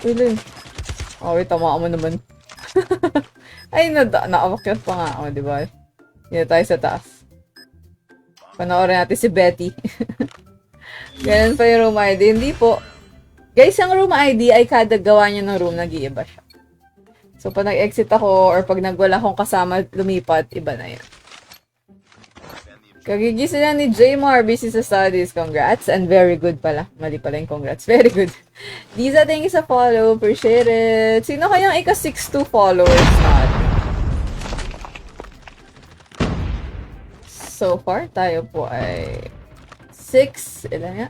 Uy, Lin. Oh, wait, tamaan mo naman. Ay, naawakyat pa nga. O, oh, diba? Dito tayo sa taas. Panoorin natin si Betty. Ganun pa yung room ID. Hindi po. Guys, ang room ID ay kada gawa niya ng room, nag-iiba siya. So, pag nag-exit ako or pag nagwala akong kasama lumipat, iba na yan. Kagigising na ni Jmar, busy sa studies. Congrats. And very good pala. Mali pala yung congrats. Very good. Lisa, thank you sa follow. Appreciate it. Sino kayang ika-62 followers natin? So far, tayo po ay 6, ilan nga?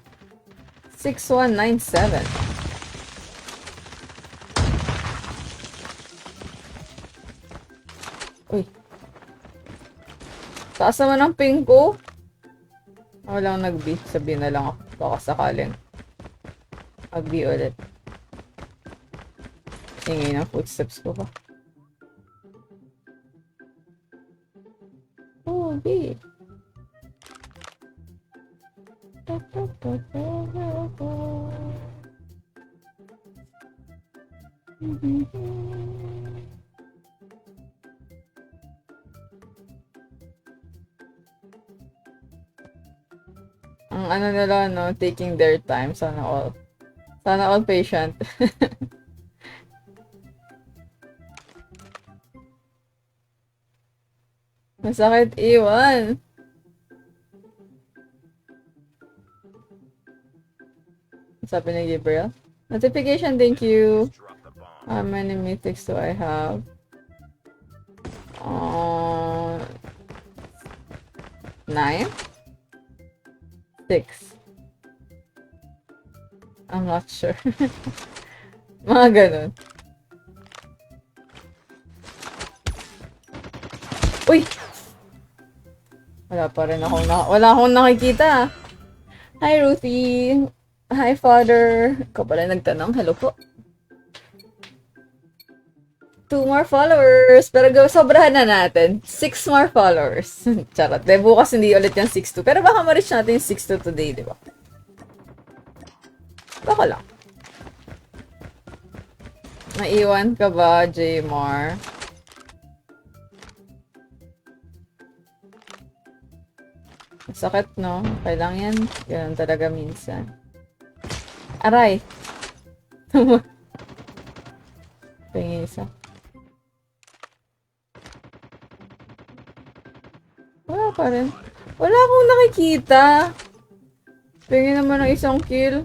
6197. Uy. Taas naman ang ping ko. Walang nag-B. Sabihin na lang ako. Baka sakaling mag-B ulit. Ingay ng footsteps ko pa. Oh, B. Ang ano nila, no, taking their time. Sana all patient. Masakit iwan. Sabi ni Gabriel. Notification, thank you. How many mythics do I have? 9? 6. I'm not sure. Mga ganun. Uy! Wala pa rin wala akong nakikita. Hi, Ruthie. Hi, Father. Ikaw pala nagtanong. Hello po. 2 more followers. Pero sobrahan na natin. 6 more followers. Charot. De, bukas hindi ulit yung 6-2. Pero baka ma-reach natin yung 6-2 today, di ba? Baka lang. Naiwan ka ba, Jmar? Sakit, no? Kailang yan. Ganun talaga minsan. Aray! Tingin isa. Wala pa rin. Wala akong nakikita. Tingin naman ng isang kill.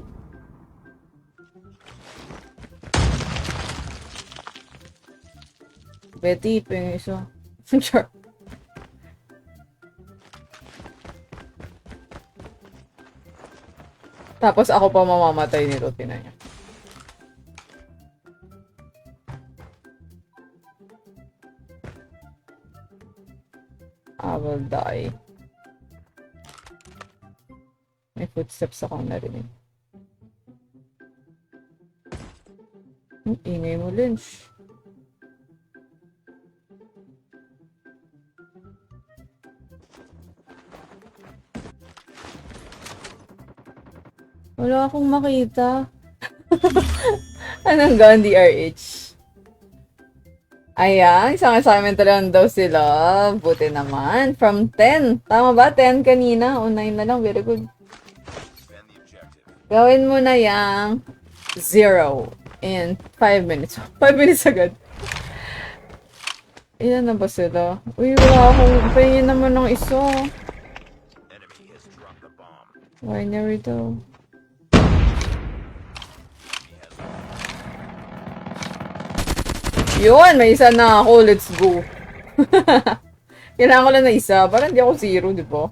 Betty, tingin isa. Sure. Tapos ako pa mamamatay nito, tinan niya. I will die. May footsteps akong narinig. Ingay mo, Lynch. Wala akong makita. Anong gun, DRH? Ayan, isang assignment lang daw sila. Buti naman. From 10. Tama ba? 10 kanina? O 9 na lang. Very good. Gawin mo na yang 0 in 5 minutes. 5 minutes agad. Ilan na ba sila? Uy, wala akong pahingin naman ng isa. Winery daw. Yun! May isa na ako. Let's go. Kailangan ko lang na isa. Parang hindi ako 0, di ba?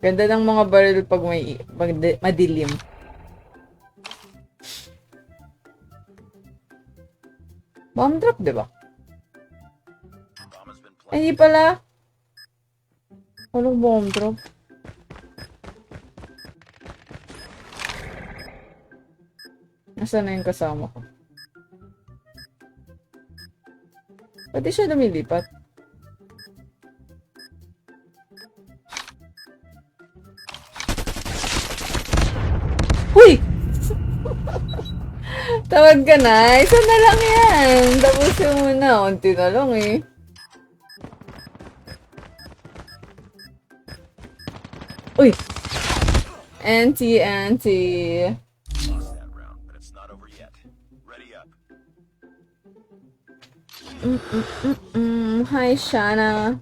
Ganda ng mga barrel pag madilim. Bomb drop, di ba? Ay, hindi pala. Walang bomb drop. Nasaan na yung kasama ko? Pwede siya lumilipat. Uy! Tawag ka na. Isa na lang yan. Tapusin mo na. Unti na lang eh. Uy! Auntie. Hi, Shana.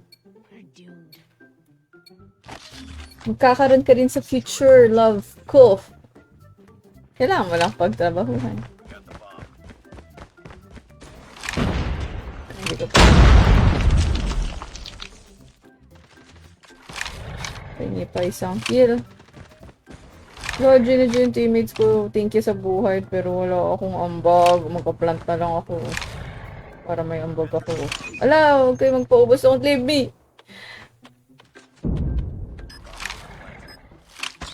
Magkakaroon ka rin sa future, love ko. Kailangan mo lang pagtrabahuhan. Hindi ko pa. Pahingi pa isang kill. Lord, yung teammates ko, thank you sa buhay, pero wala akong ambag. Magka-plant na lang ako. Para may ambag ako. Ala, huwag kayo magpaubos. Don't leave me!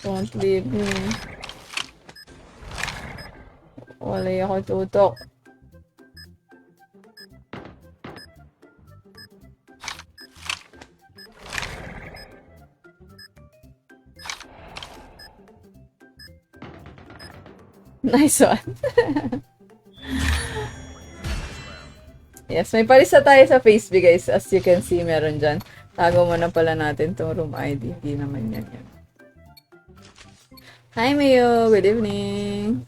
Don't leave me. Wala ako tutok. Nice one. Yes, may parisa tayo sa Facebook guys. As you can see, meron dyan. Tago mo na pala natin tong room ID. Hindi naman yan. Hi, Mayo! Good evening!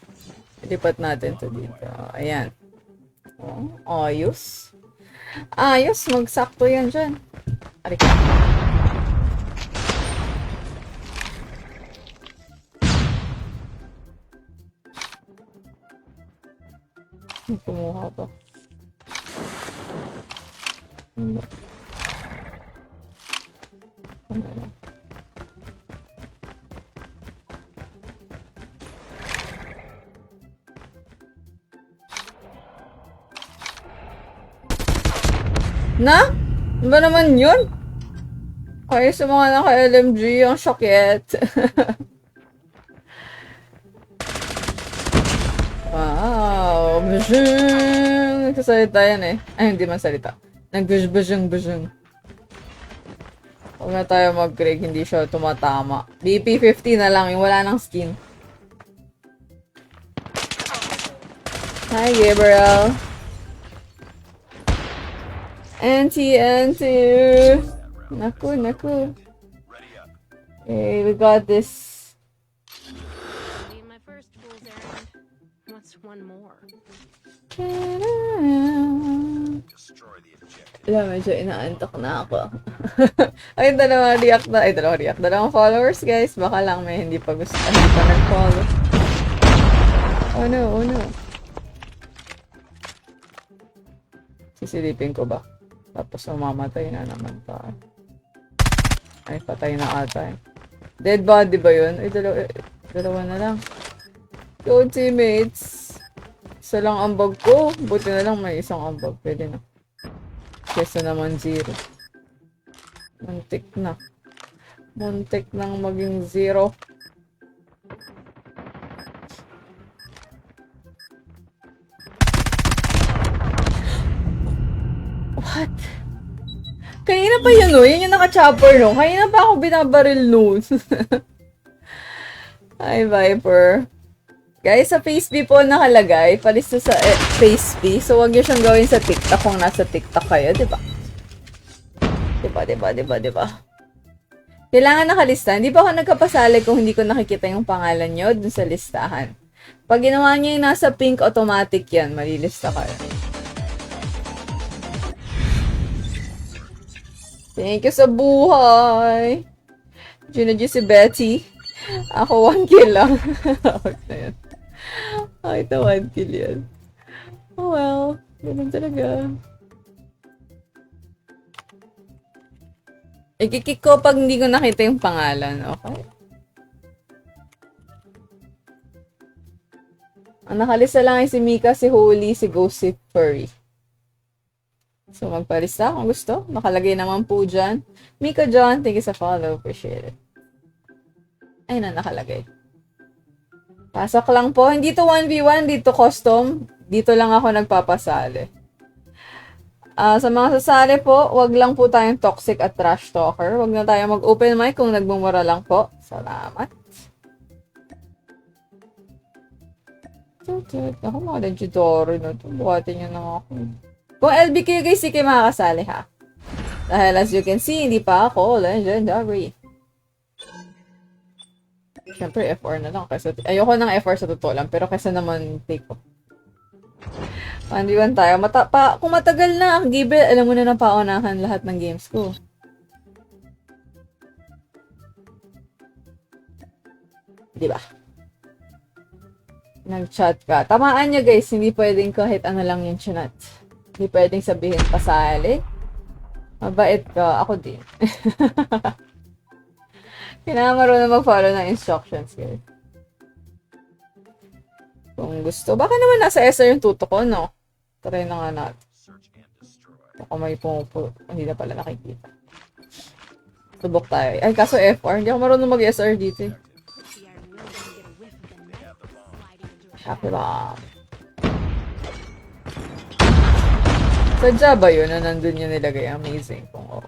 Lipat natin to dito. Ayan. Oh, ayos. Ayos, magsakto yan dyan. Arika. Kumuha pa. Na? Ano ba naman yun? Kaya sa mga naka-LMG, ang syokit. Wow, bujung. Nagsasalita yan eh. Ay, hindi man salita. Nag-bujung. Huwag na tayo mag-Greg, hindi siya tumatama. BP50 na lang, yung wala ng skin. Hi, Gabriel. Auntie. Naku. Okay, we got this. My first fool's errand. What's one more? Alam, medyo inaantok na ako. Ay, dalawang react. Dalawang followers, guys. Baka lang may hindi pa nag-follow. Oh no. Sisilipin ko ba? Tapos mamamatay na naman pa. Ay, patay na ata eh. Dead body ba yun? Ay, dalawa na lang. Yo, teammates. Isa lang ambag ko. Buti na lang may isang ambag. Pwede na. Kesa naman 0. Muntik nang maging 0. What? Kanina pa yun, no? Yun yung naka-chopper, no? Kanina pa ako binabaril, no? Hi, Viper. Guys, sa FaceB po nakalagay. Palista sa FaceB. So, wag nyo siyang gawin sa TikTok kung nasa TikTok kayo, diba? Diba? Kailangan nakalista. Hindi pa ako nagkapasali kung hindi ko nakikita yung pangalan nyo dun sa listahan. Pag ginawa nyo yung nasa pink, automatic yan. Malilista kayo. Thank you sa buhay. Gina si Betty. Ako 1 kill lang. Out na yan. Ito 1 kill yan. Oh well. Ganun talaga. Ikikik ko pag hindi ko nakita yung pangalan. Okay? Ang nakalista lang ay si Mika, si Holy, si Ghost, si Furry. So, magpalista kung gusto. Nakalagay naman po dyan. Mika John, thank you sa follow. Appreciate it. Ayun na, nakalagay. Pasok lang po. Hindi to 1v1, dito custom. Dito lang ako nagpapasali. Sa mga sasali po, wag lang po tayong toxic at trash talker. Wag na tayo mag-open mic kung nagmumura lang po. Salamat. Ako mga legendary na to. Buhatin nyo na ako. Kung LBK guys, di kayo makakasali ha. Dahil as you can see, hindi pa ako legendary. Siyempre, FR na lang. Kasi, ayoko ng FR sa totoo lang. Pero kasi naman, take ko. 1v1 tayo. Kung matagal na, Gabriel, alam mo na paunahan lahat ng games ko. Diba? Nag-chat ka. Tamaan nyo guys, hindi pwedeng kahit ano lang yung chinat. Hindi pwedeng sabihin pasali. Mabait ka. Ako din. Kailangan marunong mag-follow ng instructions guys. Kung gusto. Baka naman nasa SR yung tuto ko, no? Try na nga natin. Baka may pumupo. Hindi na pala nakikita. Subok tayo. Ay, kaso FR. Hindi ako marunong mag-SR dito eh. Happy bomb. Sadya ba yun na nandun yung nilagay? Amazing kung oo.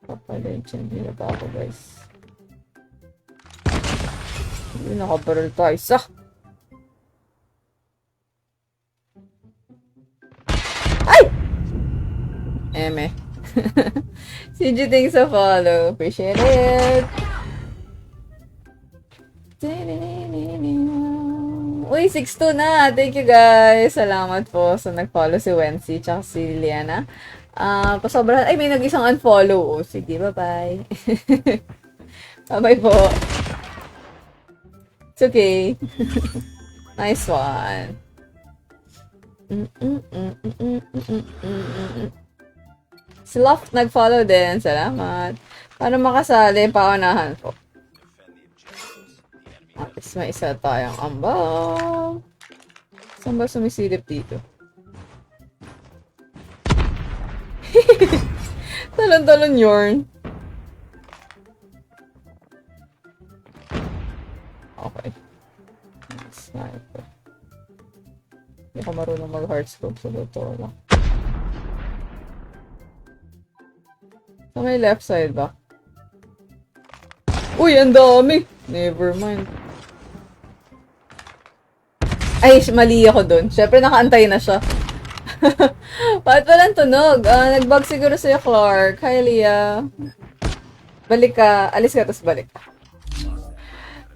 Papalenchen din na ba ako guys? Hindi nakabaril tayo. Isa! Ay! Eme. CG, thanks sa follow. Appreciate it. Uy, 6-2 na. Thank you guys. Salamat po sa nag-follow si Wency tsaka si Liana. Pasobra. Ay, may nag-isang unfollow. Oh, sige, bye-bye. Bye-bye po. It's okay. Nice one. Si Loft nag-follow din. Salamat. Para makasali, paunahan po. At least may isa tayong ambang. Saan ba sumisilip dito? Talon-talon yarn. Okay. Sniper. Hindi ko marunong mag-heartscope sa totoo lang. Sa may left side ba? Uy, ang dami! Never mind. Ay, mali ako dun. Siyempre, nakaantay na siya. Bakit walang tunog? Nag-bug siguro sa'yo, Clark. Hi, Leah. Balik ka. Alis ka, tapos balik ka.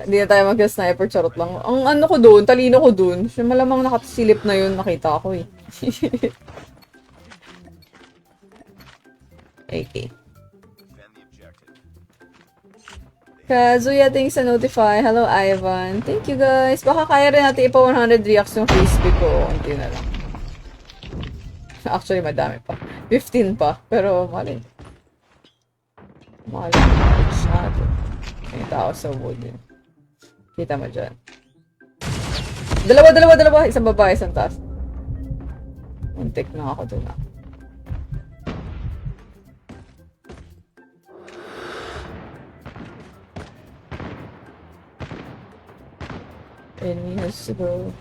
Hindi na tayo mag-sniper. Charot lang. Ang ano ko dun, talino ko dun. Siya malamang nakasilip na yun. Nakita ko eh. Okay. Kazuya, thanks sa notify. Hello, Ivan. Thank you, guys. Baka kaya rin natin ipa 100 reacts yung crispy ko. Unti na lang. Actually, madami pa. 15 pa. Pero, malin. Malin. Masyado. May tao sa wood yun. Kita mo dyan. Dalawa. Isang babae, isang taas. Muntik na ako dun ah. Enemy has to go.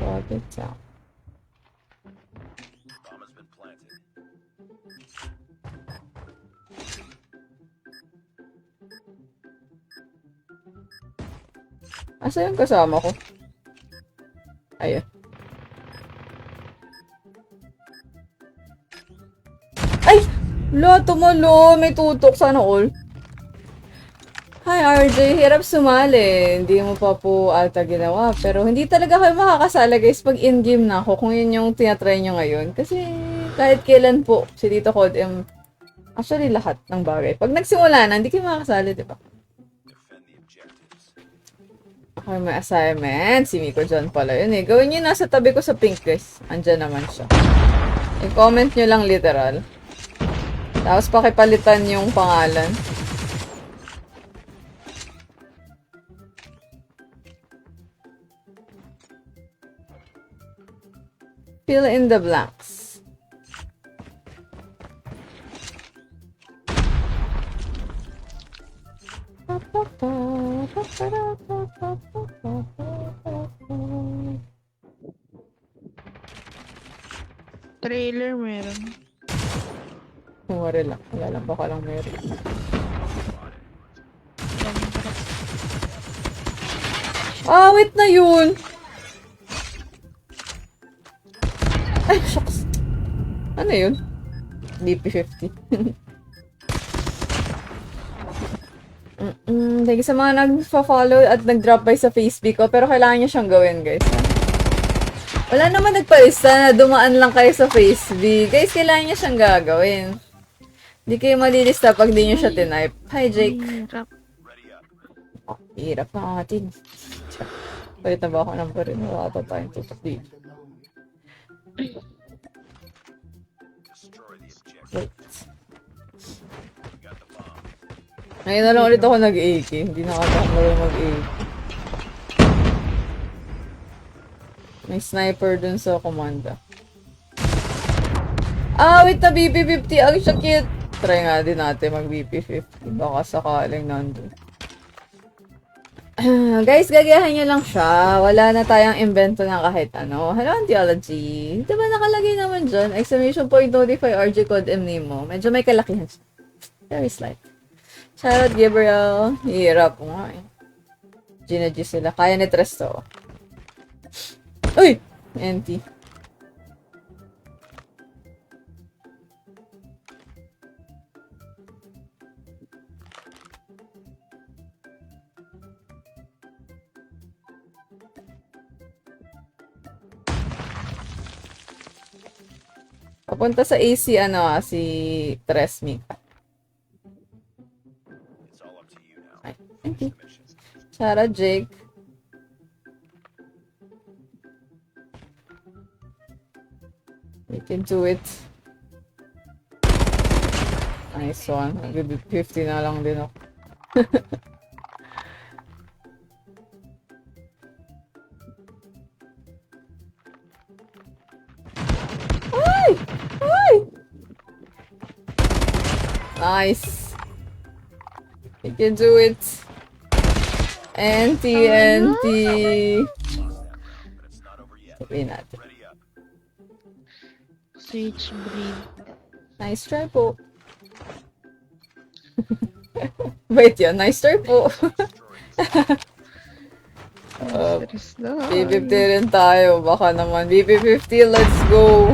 Target down. Bomb has been planted. Asa yung kasama ko? Ayun. Ay! Lo, tumalo. May tutok. Sana all. Hi, RJ. Hirap sumali. Hindi mo pa po ata ginawa. Pero hindi talaga kayo makakasala, guys, pag in-game na ako. Kung yun yung tinatry nyo ngayon. Kasi kahit kailan po, si Tito Code, actually lahat ng bagay. Pag nagsimula na, hindi kayo makakasali, di ba? Defend the objectives. Ako may assignment. Si Miko dyan pala yun eh. Gawin nyo nasa tabi ko sa pink, guys. Andyan naman siya. I-comment nyo lang literal. Tapos pakipalitan yung pangalan. Fill in the blanks. Trailer meron. Kumari lang. Wala lang, baka lang meron. Wait na yun! Ay, shucks. Ano yun? DP50. Thank you sa mga nag-follow at nag-drop by sa Facebook ko. Pero kailangan nyo siyang gawin, guys. Wala naman nagpalista na dumaan lang kayo sa Facebook. Guys, kailangan nyo siyang gagawin. Hindi kayo malilista pag di nyo siya tinype. Hi, Jake. Hirap. Oh, hirap na atin. Palit na ba ako ng parin? Wala ata tayong tutok dito. Destroy the objective. Wait. We got the bomb. Ngayon na lang ulit ako nag-AK. Hindi na ako mag-AK. May sniper dun sa komanda. Wait na BP50. Ang cute. Try nga din natin mag BP50. Baka sakaling nandun. Guys, gagayahan nyo lang siya. Wala na tayong invento ng kahit ano. Hello, Theology. Diba nakalagay naman dyan? Exclamation point notify RG code M name mo. Medyo may kalakihan siya. Very slight. Shoutout, Gabriel. Hirap nga eh. G sila. Kaya ni Tresto. Uy! NT. Papunta sa AC, si Tresmi. It's all up to you now. Ay, thank you. Mission. Shara, Jake. We can do it. Nice one. Nag-50 na lang din ako. Ay! Ay! Nice. We can do it. NT. Lost them, but it's not over yet. Sabihin natin. Ready up. Switch breed. Nice try po. Wait yun, nice try po. Stress na. BP50 rin tayo. Baka naman. BP50, let's go.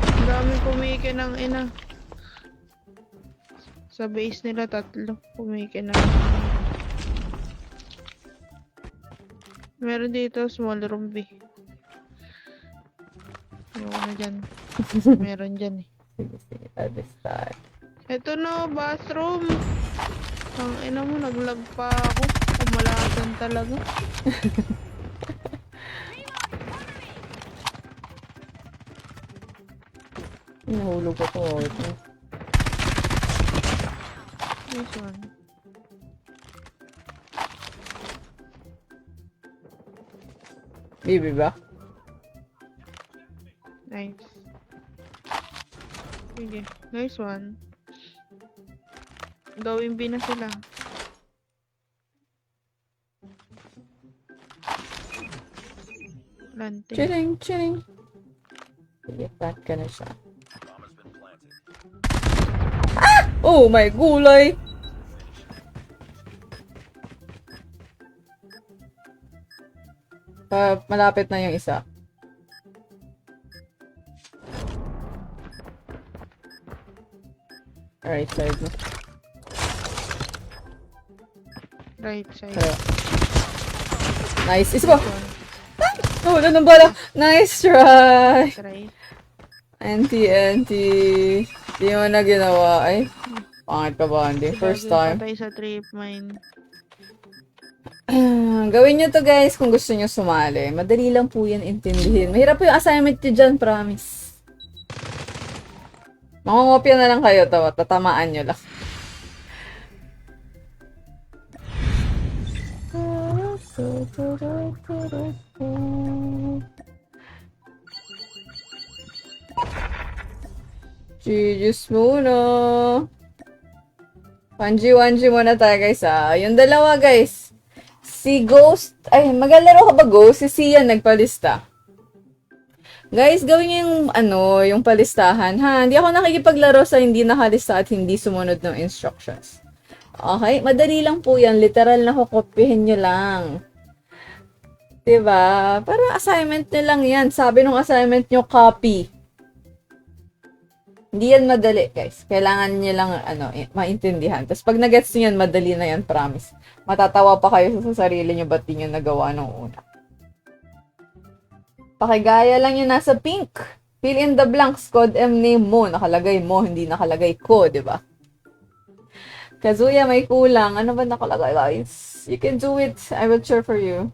Ang dami pumiki ng ina. Sa base nila tatlo. Pumiki ng meron dito small room B. Ayoko na dyan. Meron dyan eh. Sige, sige. This time. Ito no, bathroom. Ang ina mo, naglag pa ako. Kumalasan talaga. Nahulog ako. Ito. This one. Bibi ba? Nice. Sige, nice one. Gawin B na sila. Lante. Chilling, chilling. Sige, back ka na siya. Bomb has been planted. Oh my gulay! Malapit na yung isa. Right side mo. Right side. Kaya. Nice. Isa pa! This one. Oh, ano nang bala? Nice try! Right. NT. Di mo na ginawa. Ay, pangit ka ba? Hindi. First time. Patay sa trip mine. Gawin nyo to guys kung gusto nyo sumali. Madali lang po yan intindihin. Mahirap po yung assignment nyo dyan, promise. Mangungopia na lang kayo to. Tatamaan nyo lang. GG's muna. 1G muna tayo guys Yung dalawa guys. Si Ghost, ay maglalaro ka ba Ghost? Si Sian nagpalista. Guys, gawin niyo yung, yung palistahan, ha? Hindi ako nakikipaglaro sa hindi nakalista at hindi sumunod ng instructions. Okay? Madali lang po yan. Literal na kukopyahin nyo lang. Diba? Para assignment nyo lang yan. Sabi nung assignment nyo, copy. Hindi yan madali, guys. Kailangan nyo lang, maintindihan. Tapos pag nagets nyo yan, madali na yan, promise. Matatawa pa kayo sa sarili nyo, ba't di nyo nagawa nung una. Pakigaya lang yung nasa pink. Fill in the blanks. Code M name mo. Nakalagay mo, hindi nakalagay ko, di ba? Kazuya, may kulang. Ano ba nakalagay, guys? You can do it. I will cheer for you.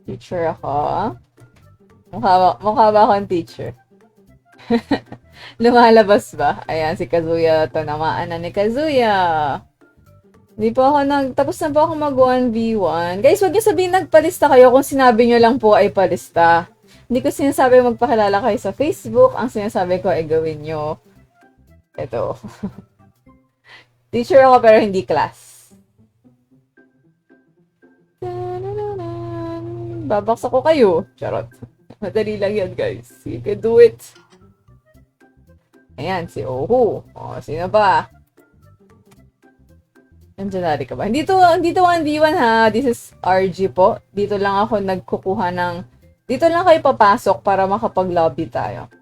Teacher ako. Mukha ba akong teacher? Lumalabas ba? Ayan, si Kazuya. Tanamaan na ni Kazuya. Hindi po ako tapos na po ako mag 1v1. Guys, wag niyo sabihin nagpalista kayo kung sinabi niyo lang po ay palista. Hindi ko sinasabi magpakilala kayo sa Facebook. Ang sinasabi ko ay gawin niyo ito. Teacher ako pero hindi class. Babaksak ko kayo. Charot. Madali lang yan, guys. You can do it. Ayan, si Ohu. O, sino ba? Nandiyan ka ba? Hindi to 1v1 ha. This is RG po. Dito lang ako nagkukuha ng... Dito lang kayo papasok para makapag-lobby tayo.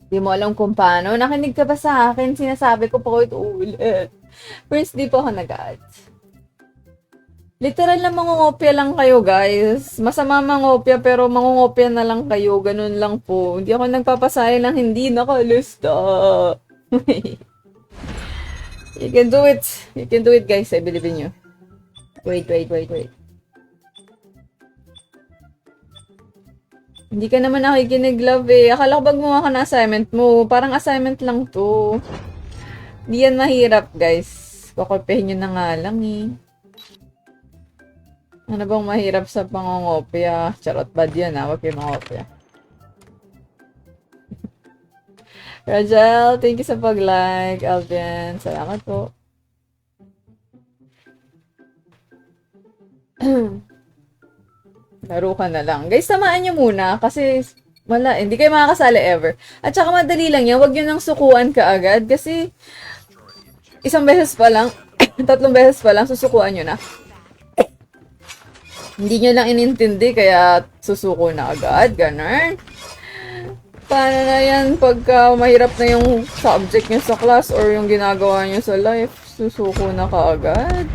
Di mo alam kung paano. Nakinig ka ba sa akin? Sinasabi ko pa ito ulit. First, di po ako nag-add. Literal na mangungopia lang kayo, guys. Masama mangopia, pero mangungopia na lang kayo. Ganun lang po. Hindi ako nagpapasaya ng hindi nakalista. You can do it. You can do it, guys. I believe in you. Wait. Hindi ka naman nakikinig, love eh. Akala ko bag gumawa ka na assignment mo. Parang assignment lang to. Hindi yan mahirap, guys. Kukopihin nyo na nga lang eh. Ano bang mahirap sa pangongopya? Charot bad yan ha, wag kayo mangopya. Rajel, thank you sa pag-like. Alvin, salamat po. Laro ka na lang. Guys, tamaan nyo muna kasi wala, hindi kayo makakasali ever. At saka madali lang yan, wag nyo nang sukuan ka agad kasi isang beses pa lang, 3 beses pa lang, susukuan nyo na. Hindi nyo lang inintindi, kaya susuko na agad, ganun. Paano na yan pagka mahirap na yung subject nyo sa class or yung ginagawa nyo sa life, susuko na kaagad.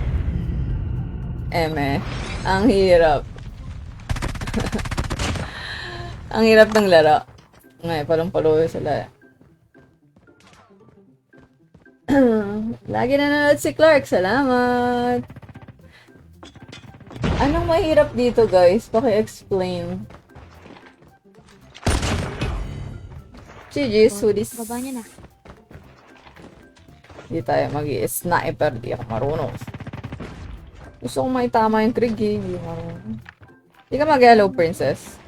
Ang hirap. Ang hirap ng laro. Ngay, palong-palo sa laro. Lagi nanonood si Clark, salamat! Anong mahirap dito, guys? Paki-explain. GG's, hoodies. Baba niya na. Hindi tayo mag-i-sniper. Di ako marunong. Gusto kong maitama yung Krieg eh. Hindi marunong. Hindi ka mag-hello, princess.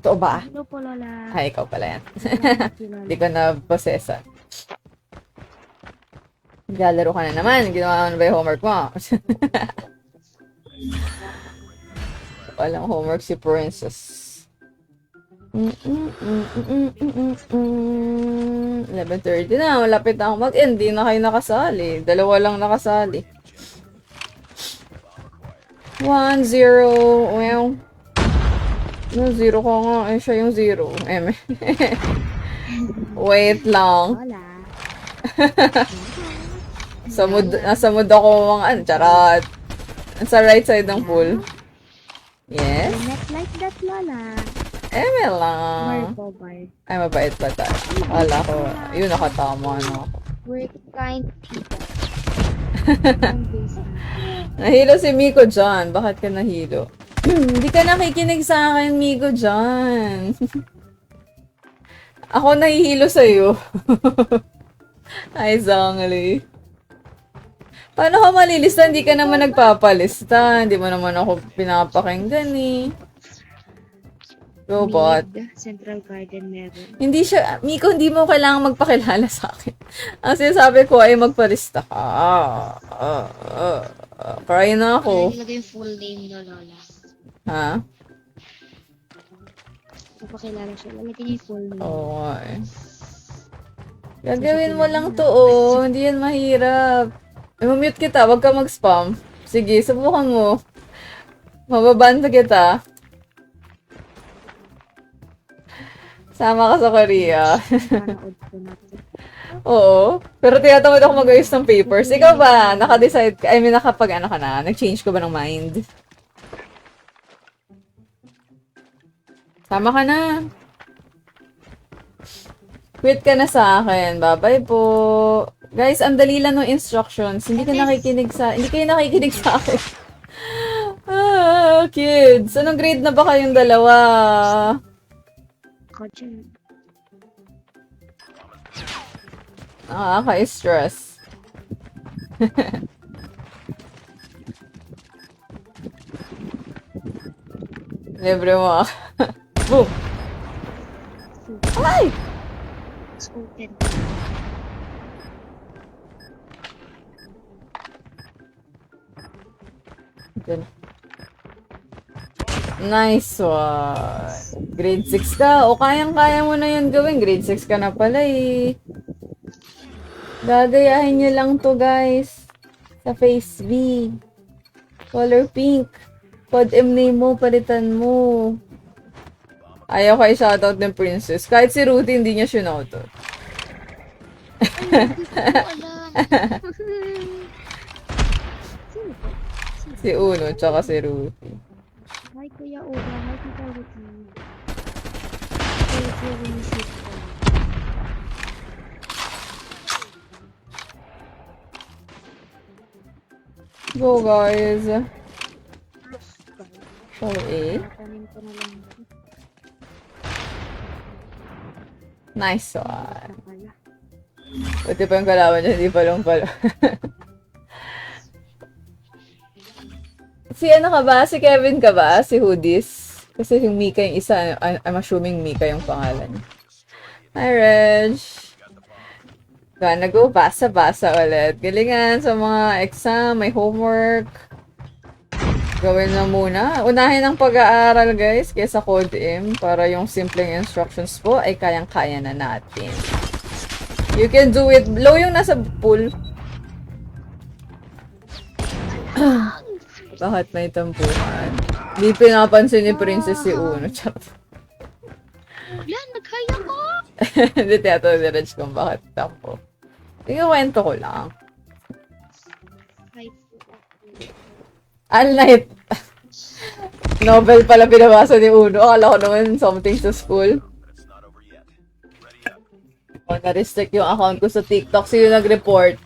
Ito ba? Hello po, Lola. Ay, ikaw pala yan. Hindi ko na-possessa. Naglalaro ka na naman. Ginawa mo na ba yung homework mo? Walang homework si princess. 11:30 na. Malapit na ako mag-end. Hindi na kayo nakasali. 2 lang nakasali. 1-0. Well. Yung 0 ko nga. Eh, siya yung 0. Wait lang. Lola. Nasa mood ako mga charot. Sa right side ng pool. Yes? Not like that, Lola. May lang. Bye. Ay, mabait pa tayo. Akala ko, yun, nakatama na ako. We're kind people. Ang base na. Nahilo si Miko dyan. Bakit ka nahilo? Hindi ka nakikinig sa akin, Miko dyan. Ako nahihilo sa'yo. Ay, Zangli. Paano ka malilista? Hindi ka naman nagpapalista. Hindi mo naman ako pinapakinggan eh. Robot. Mid, Central Garden meron. Hindi siya, Miko, hindi mo kailangan magpakilala sa akin. Ang sinasabi ko ay magpalista ka. Cry na ako. Nilagay yung full name na Lola. Ha? Papakilala siya. Lalagyan niya yung full name. Oo nga eh. Gagawin mo lang to, oh. Hindi yan mahirap. I-mute kita, wag ka mag-spam. Sige, subukan mo. Mababanda kita. Sama ka sa Korea. Panood ko na to. Oo. Pero tinatamad ako mag-ayos ng papers. Ikaw ba? Naka-decide ka? I mean, nakapag-ano ka na? Nag-change ka ba ng mind? Sama ka na. Quit ka na sa akin. Bye-bye po. Guys, ang dali lang ng instructions. Hindi kayo nakikinig sa akin. Kids. Anong grade na ba kayong dalawa? Ako dyan. Nakaka-stress. Libre mo ako. Boom! Ay! It's open. Dun. Nice one. Grade 6 ka. O kayang-kaya mo na yun gawin. Grade 6 ka na pala eh. Gagayahin nyo lang to guys. Sa face V. Color pink. Code M name mo. Palitan mo. Ayaw kayo shoutout ng princess. Kahit si Ruthie hindi niya shoutout. Hindi ko alam. Sino po? Si Uno tsaka si Ruthie. Hi, Kuya Ura. Hi, Tita Ruthie. Kuya Kuya Winisip ko. Go guys. So eh. Tanim ko na lang ito. Nice one. Pala. Pati pa yung kalaban niya, hindi palong-palo. Si ano ka ba? Si Kevin ka ba? Si Hoodies? Kasi yung Mika yung isa, I'm assuming Mika yung pangalan. Hi, Reg! Gonna go basa-basa ulit. Galingan sa mga exam, may homework. Gawin na muna. Unahin ang pag-aaral, guys, kaysa Code M para yung simpleng instructions po ay kayang-kaya na natin. You can do it. Low yung nasa pool. Bakit may tampuhan? Hindi pinapansin ni Princess si Uno. Charot. Wala, nag-high ako! Hindi tiyato ni Reg kung bakit tampo. Ikuwento ko lang. Hi, All night. Novel pala binabasa ni Uno. Akala ko naman something sa school. But it's not over yet. Ready up. O, na-restrict yung account ko sa TikTok. Sino nag-report?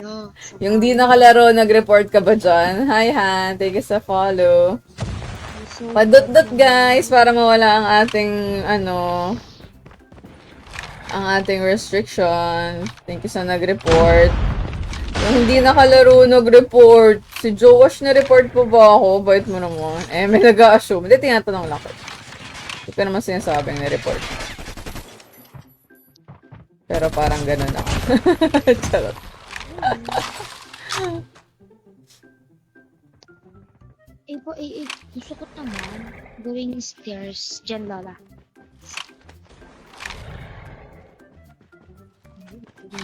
no. Yung di nakalaro, nag-report ka ba dyan? Hi, Han. Thank you sa follow. Padot-dot, guys, para mawala ang ating, ang ating restriction. Thank you sa nag-report. Yung hindi nakalaro, nag-report. Si Joash, na-report po ba ako? Bait mo naman. Eh, may nag-a-assume. Hindi, tinatanong lang ko. Hindi ko naman sinasabing na-report. Pero parang ganun ako. Charot. Gusto ko naman gawing stairs dyan, Lola.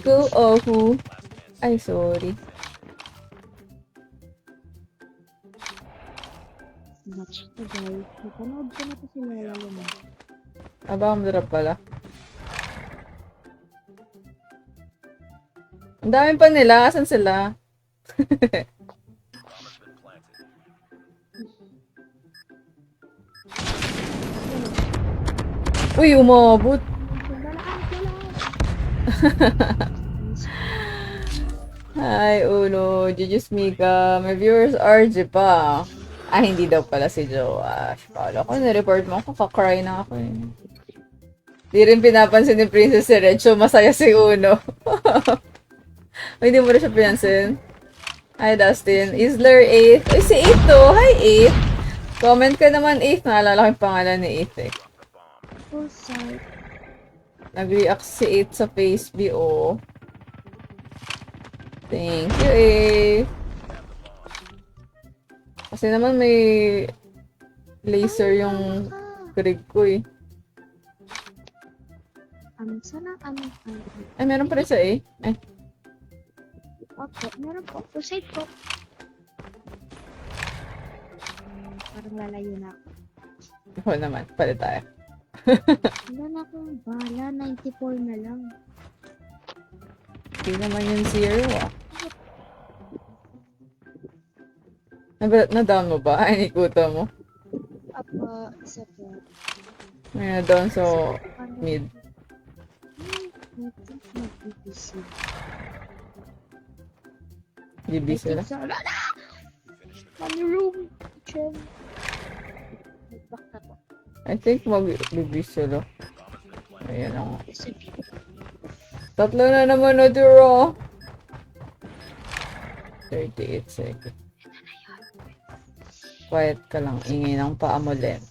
Go, Ohu. Ay, sorry. Match to guys. Napanood ko na to si Lola yun. Aba, drop pala. Ang dami pa nila. Asan sila? Bomb has been planted. Uy, umabot. Hi, Uno. Jujus Mika. May viewers RJ pa. Ah, hindi daw pala si Joash. Paolo ko, na-report mo ako. Kakry na ako eh. Di rin pinapansin ni Princess si Red. So, masaya si Uno. Ay, hindi mo rin siya pinansin. Hi, Dustin. Isler 8. Ay, si 8 to. Hi, 8. Comment ka naman, 8. Naalala ko yung pangalan ni 8 eh. Full site. Nag-react si 8 sa FaceBO. Thank you, 8. Kasi naman may laser yung Greg ko eh. Sana Ay, meron pa rin sa A. Ay, Opo, meron po. Full site po. Parang lalayo na ako. ako naman. Palit tayo. Wala na akong bala. 94 na lang. Hindi naman yung 0 ah. Na-down mo ba? Ay, nikuta mo. Apa, isa po. May na-down sa mid. Mag-BBC. GB sila. Wala na! Money room! Kitchen. Back na po. I think mag-GB sila. Ayan ang... Isa po. Tatlo na naman na duro. 38 seconds. Quiet ka lang. Ingay ng paa mo, Len.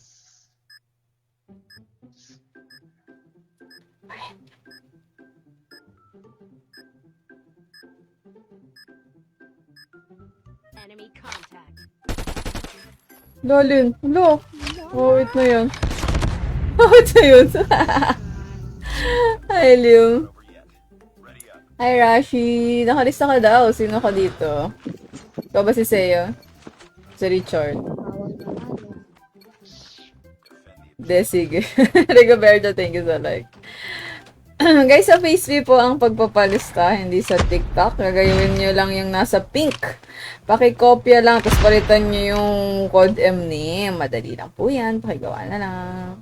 Enemy contact. Lolin. Lo. Oh, wait na yun. Oh, wait na yun. Hi, Liu. Hi, Rashi. Nakalista ka daw. Sino ka dito? Ikaw ba si Seo? Si Richard. Bawal na nga. De, sige. Rigoberto, thank you sa like. Guys, sa Facebook po ang pagpapalista, hindi sa TikTok. Gagawin nyo lang yung nasa pink. Pakikopya lang, tapos palitan nyo yung code M name. Madali lang po yan. Pakigawa na lang.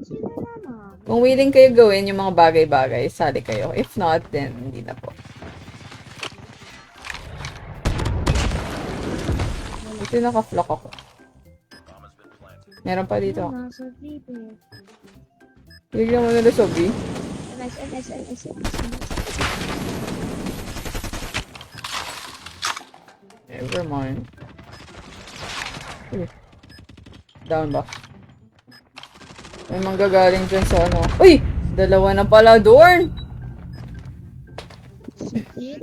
Sino naman? Kung willing kayo gawin yung mga bagay-bagay, sali kayo. If not, then hindi na po. Ito naka-flock ako. Meron pa dito. Nasa video. Bigyan mo nila Sobi. MS. Never mind. Uy. Down ba? May manggagaling dyan sa ano. Uy! Dalawa na pala, Dorn! Sige.